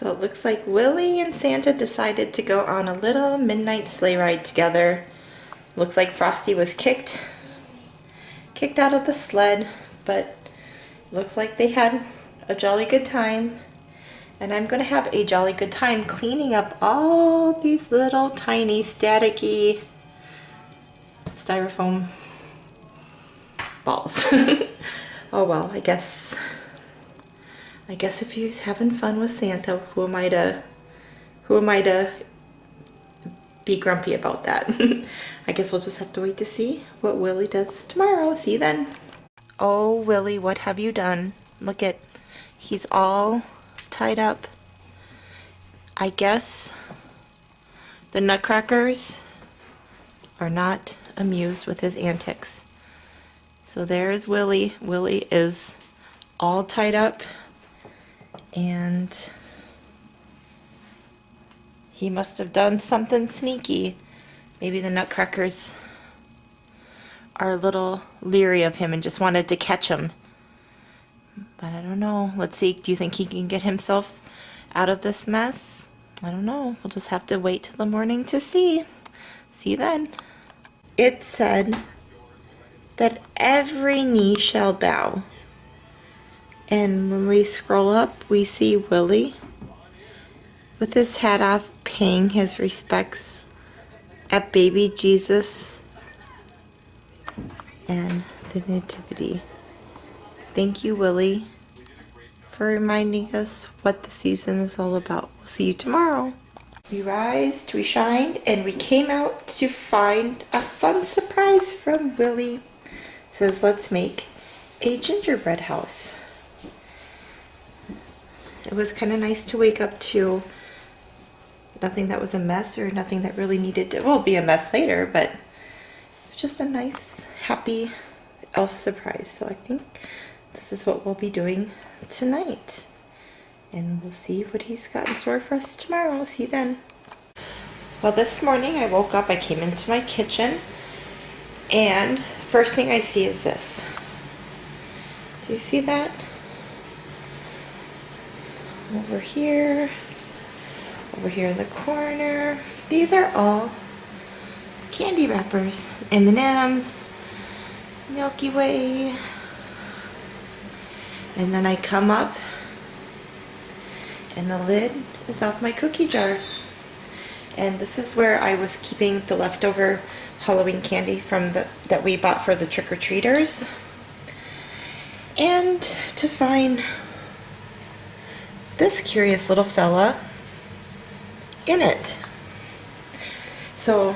So it looks like Willy and Santa decided to go on a little midnight sleigh ride together. Looks like Frosty was kicked out of the sled, but looks like they had a jolly good time. And I'm gonna have a jolly good time cleaning up all these little tiny staticky styrofoam balls. Oh well, I guess if he's having fun with Santa, who am I to be grumpy about that? I guess we'll just have to wait to see what Willy does tomorrow. See you then. Oh, Willy, what have you done? Look at, he's all tied up. I guess the Nutcrackers are not amused with his antics. So there's Willy. Willy is all tied up, and he must have done something sneaky. Maybe the Nutcrackers are a little leery of him and just wanted to catch him. But I don't know. Let's see. Do you think he can get himself out of this mess? I don't know. We'll just have to wait till the morning to see. See you then. It said that every knee shall bow. And when we scroll up, we see Willy with his hat off, paying his respects at baby Jesus and the Nativity. Thank you, Willy, for reminding us what the season is all about. We'll see you tomorrow. We rised, we shined, and we came out to find a fun surprise from Willy. It says, let's make a gingerbread house. It was kind of nice to wake up to nothing that was a mess or nothing that really needed to, well, be a mess later, but it was just a nice, happy elf surprise. So I think this is what we'll be doing tonight. And we'll see what he's got in store for us tomorrow. See you then. Well, this morning I woke up, I came into my kitchen, and first thing I see is this. Do you see that? Over here in the corner. These are all candy wrappers. M&M's, Milky Way. And then I come up and the lid is off my cookie jar. And this is where I was keeping the leftover Halloween candy from that we bought for the trick-or-treaters. And to find this curious little fella in it. So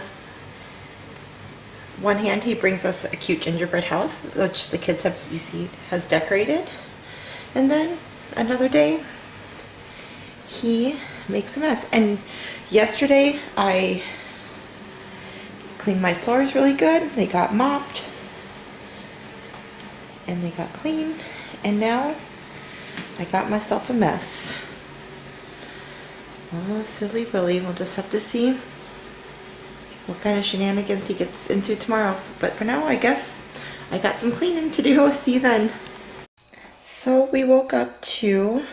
one hand he brings us a cute gingerbread house, which the kids have, you see, has decorated. And then another day he makes a mess. And yesterday I cleaned my floors really good. They got mopped and they got clean, and now I got myself a mess. Oh, silly Willy. We'll just have to see what kind of shenanigans he gets into tomorrow. But for now, I guess I got some cleaning to do. See you then. So we woke up to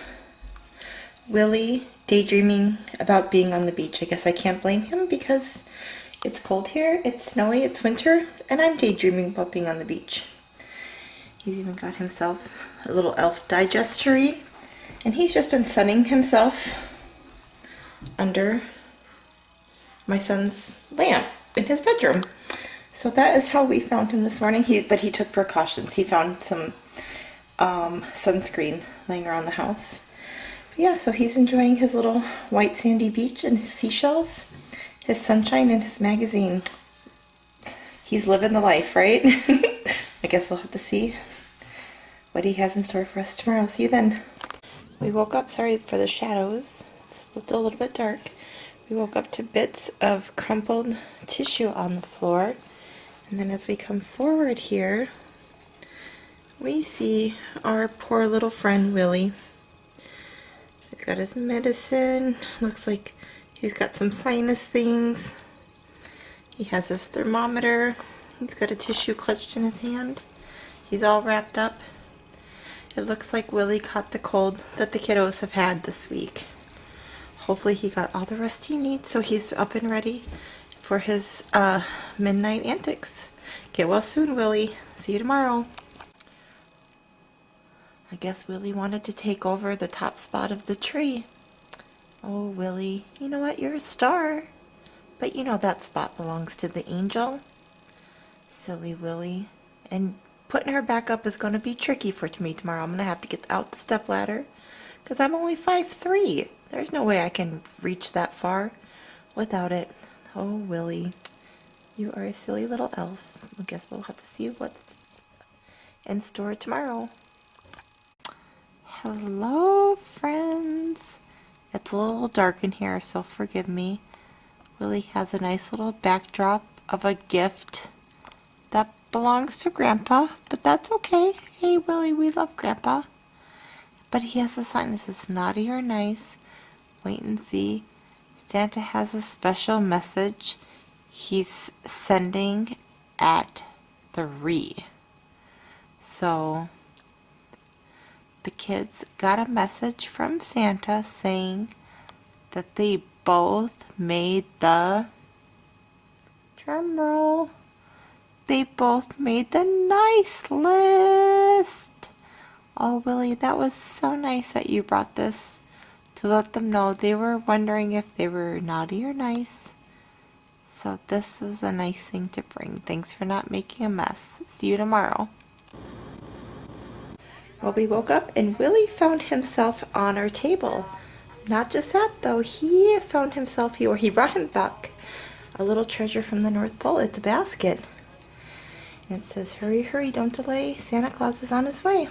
Willy daydreaming about being on the beach. I guess I can't blame him because it's cold here, it's snowy, it's winter, and I'm daydreaming about being on the beach. He's even got himself a little elf digest to read, and he's just been sunning himself under my son's lamp in his bedroom. So that is how we found him this morning. But he took precautions. He found some sunscreen laying around the house. But yeah, so he's enjoying his little white sandy beach and his seashells, his sunshine, and his magazine. He's living the life, right? I guess we'll have to see what he has in store for us tomorrow. See you then. We woke up, sorry for the shadows, it's still a little bit dark. We woke up to bits of crumpled tissue on the floor. And then as we come forward here, we see our poor little friend Willy. He's got his medicine. Looks like he's got some sinus things. He has his thermometer. He's got a tissue clutched in his hand. He's all wrapped up. It looks like Willy caught the cold that the kiddos have had this week. hopefully he got all the rest he needs so he's up and ready for his midnight antics. Get well soon, Willy. See you tomorrow. I guess Willy wanted to take over the top spot of the tree. Oh, Willy, you know what? You're a star. But you know that spot belongs to the angel. Silly Willy. And putting her back up is going to be tricky for me tomorrow. I'm going to have to get out the step ladder because I'm only 5'3". There's no way I can reach that far without it. Oh, Willy, you are a silly little elf. I guess we'll have to see what's in store tomorrow. Hello, friends. It's a little dark in here, so forgive me. Willy has a nice little backdrop of a gift that belongs to Grandpa, but that's okay. Hey, Willy, we love Grandpa. But he has a sign that says naughty or nice. Wait and see. Santa has a special message he's sending at 3. So the kids got a message from Santa saying that they both made the, drum roll, they both made the nice list. Oh, Willy, that was so nice that you brought this to let them know. They were wondering if they were naughty or nice. So this was a nice thing to bring. Thanks for not making a mess. See you tomorrow. Well, we woke up and Willy found himself on our table. Not just that though, he found himself, he brought him back a little treasure from the North Pole. It's a basket. And it says, hurry, hurry, don't delay. Santa Claus is on his way.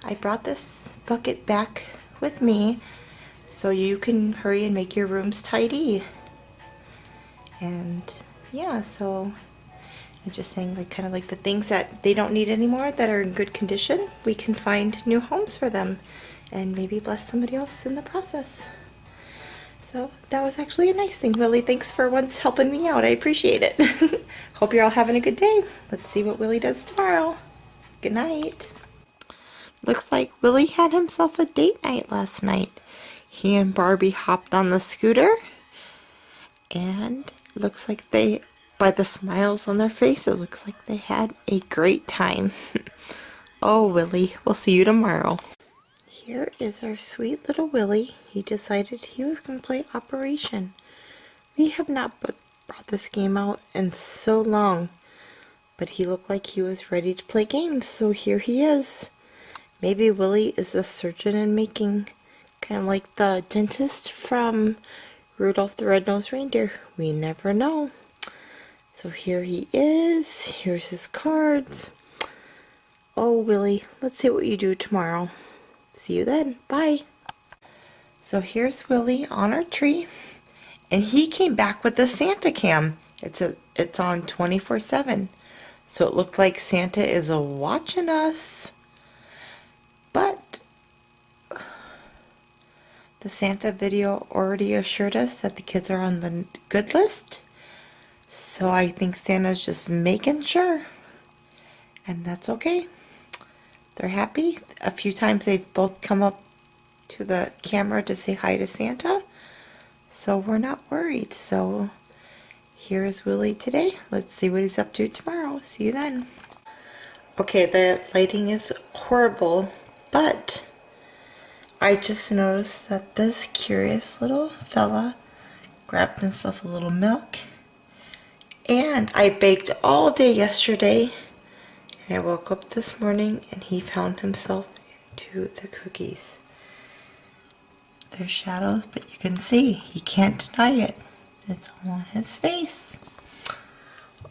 I brought this bucket back with me so you can hurry and make your rooms tidy. And yeah, so I'm just saying, like, kind of like the things that they don't need anymore that are in good condition, we can find new homes for them and maybe bless somebody else in the process. So that was actually a nice thing, Willy. Thanks for once helping me out. I appreciate it. Hope you're all having a good day. Let's see what Willy does tomorrow. Good night. Looks like Willy had himself a date night last night. He and Barbie hopped on the scooter, and looks like they, by the smiles on their face, it looks like they had a great time. Oh, Willy, we'll see you tomorrow. Here is our sweet little Willy. He decided he was going to play Operation. We have not brought this game out in so long, but he looked like he was ready to play games, so here he is. Maybe Willy is a surgeon in making, kind of like the dentist from Rudolph the Red-Nosed Reindeer. We never know. So here he is. Here's his cards. Oh, Willy, let's see what you do tomorrow. See you then. Bye. So here's Willy on our tree, and he came back with the Santa cam. It's on 24/7. So it looked like Santa is watching us. But the Santa video already assured us that the kids are on the good list. So I think Santa's just making sure. And that's okay. They're happy. A few times they've both come up to the camera to say hi to Santa. So we're not worried. So here is Willy today. Let's see what he's up to tomorrow. See you then. Okay, the lighting is horrible, but I just noticed that this curious little fella grabbed himself a little milk. And I baked all day yesterday, and I woke up this morning and he found himself into the cookies. There's shadows, but you can see he can't deny it. It's all on his face.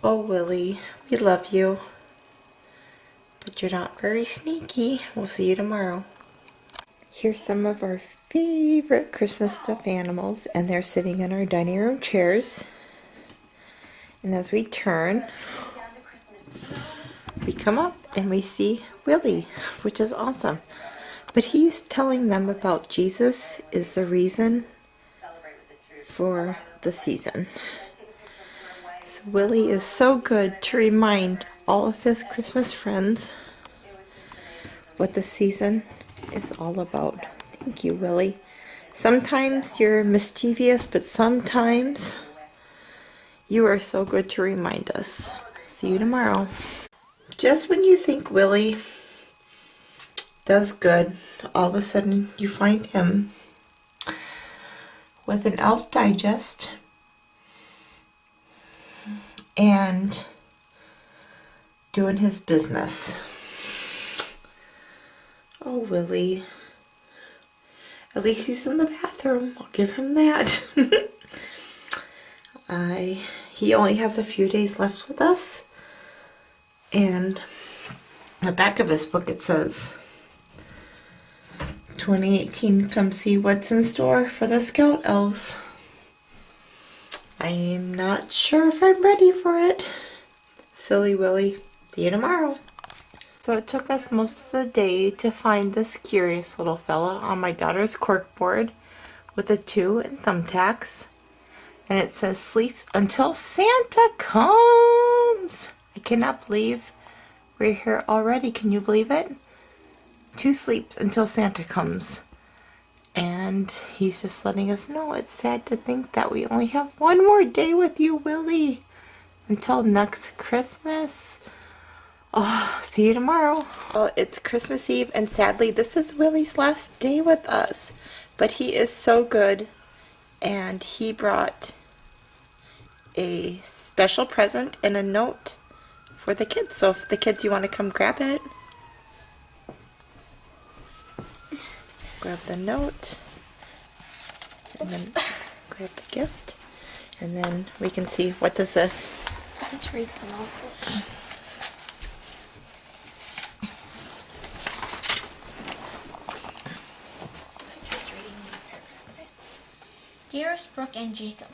Oh, Willy, we love you, but you're not very sneaky. We'll see you tomorrow. Here's some of our favorite Christmas stuffed animals, and they're sitting in our dining room chairs. And as we turn, we come up and we see Willy, which is awesome. But he's telling them about Jesus is the reason for the season. So Willy is so good to remind all of his Christmas friends what the season is all about. Thank you, Willy. Sometimes you're mischievous, but sometimes you are so good to remind us. See you tomorrow. Just when you think Willy does good, all of a sudden you find him with an Elf Digest and doing his business. Oh, Willy. At least he's in the bathroom. I'll give him that. He only has a few days left with us. And on the back of his book it says, 2018, come see what's in store for the Scout Elves. I'm not sure if I'm ready for it. Silly Willy. See you tomorrow. So it took us most of the day to find this curious little fella on my daughter's corkboard with a 2 and thumbtacks. And it says, sleeps until Santa comes. I cannot believe we're here already. Can you believe it? 2 sleeps until Santa comes. And he's just letting us know it's sad to think that we only have one more day with you, Willy. Until next Christmas. Oh, see you tomorrow. Well, it's Christmas Eve, and sadly, this is Willy's last day with us. But he is so good, and he brought a special present and a note for the kids. So if the kids, you want to come grab it, grab the note, and then grab the gift, and then we can see what does the... Let's read the note first. Dearest Brooke and Jacob,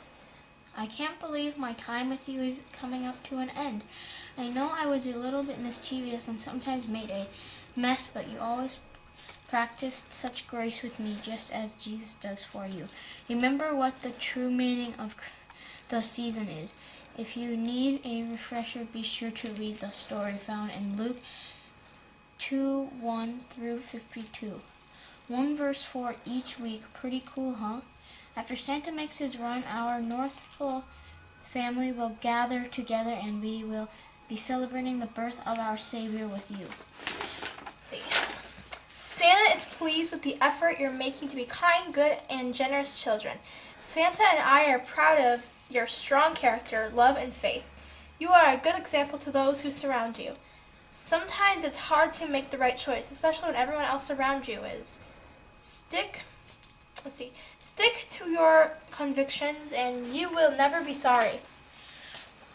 I can't believe my time with you is coming up to an end. I know I was a little bit mischievous and sometimes made a mess, but you always practiced such grace with me, just as Jesus does for you. Remember what the true meaning of the season is. If you need a refresher, be sure to read the story found in Luke 2:1 through 52. 1 verse 4 each week. Pretty cool, huh? After Santa makes his run, our Northville family will gather together and we will be celebrating the birth of our Savior with you. Let's see. Santa is pleased with the effort you're making to be kind, good, and generous children. Santa and I are proud of your strong character, love, and faith. You are a good example to those who surround you. Sometimes it's hard to make the right choice, especially when everyone else around you is. Stick to your convictions and you will never be sorry.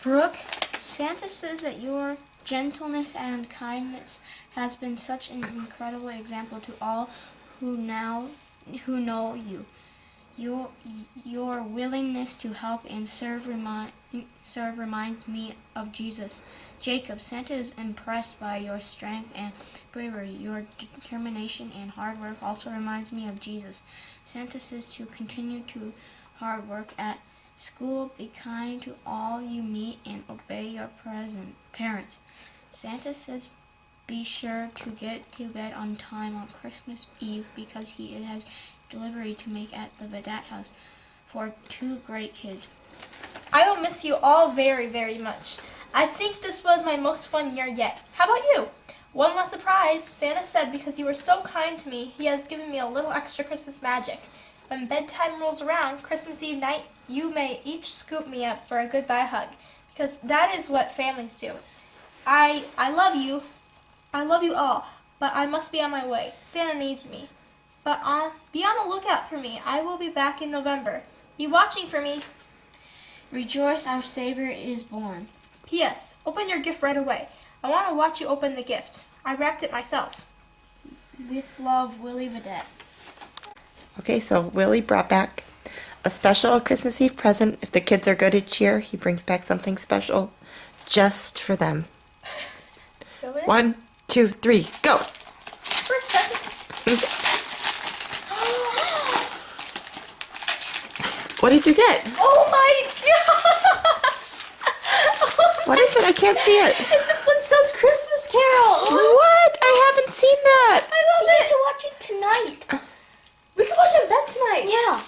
Brooke, Santa says that your gentleness and kindness has been such an incredible example to all who know you. Your willingness to help and serve reminds me of Jesus. Jacob, Santa is impressed by your strength and bravery. Your determination and hard work also reminds me of Jesus. Santa says to continue to hard work at school, be kind to all you meet, and obey your parents. Santa says be sure to get to bed on time on Christmas Eve because he has delivery to make at the Vedat house for 2 great kids. I will miss you all very, very much. I think this was my most fun year yet. How about you? One last surprise. Santa said because you were so kind to me, he has given me a little extra Christmas magic. When bedtime rolls around, Christmas Eve night, you may each scoop me up for a goodbye hug, because that is what families do. I love you. I love you all, but I must be on my way. Santa needs me. But be on the lookout for me. I will be back in November. Be watching for me. Rejoice, our Savior is born. P.S. Open your gift right away. I want to watch you open the gift. I wrapped it myself. With love, Willy Vedat. Okay, so Willy brought back a special Christmas Eve present. If the kids are good each year, he brings back something special just for them. 1, 2, 3, go! First present. What did you get? Oh my gosh! What is it? I can't see it. It's the Flintstones Christmas Carol! What? I haven't seen that. I love We need it! to watch it tonight. We can watch watch in bed tonight. Yeah.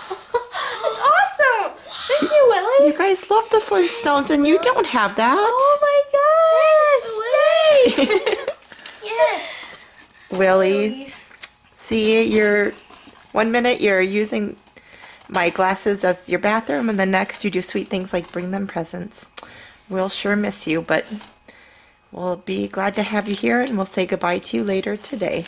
It's awesome. Thank you, Willy. You guys love the Flintstones, and you don't have that. Oh my gosh. Yay. Yes. Willy, see, you're 1 minute you're using my glasses as your bathroom, and the next you do sweet things like bring them presents. We'll sure miss you, but we'll be glad to have you here, and we'll say goodbye to you later today.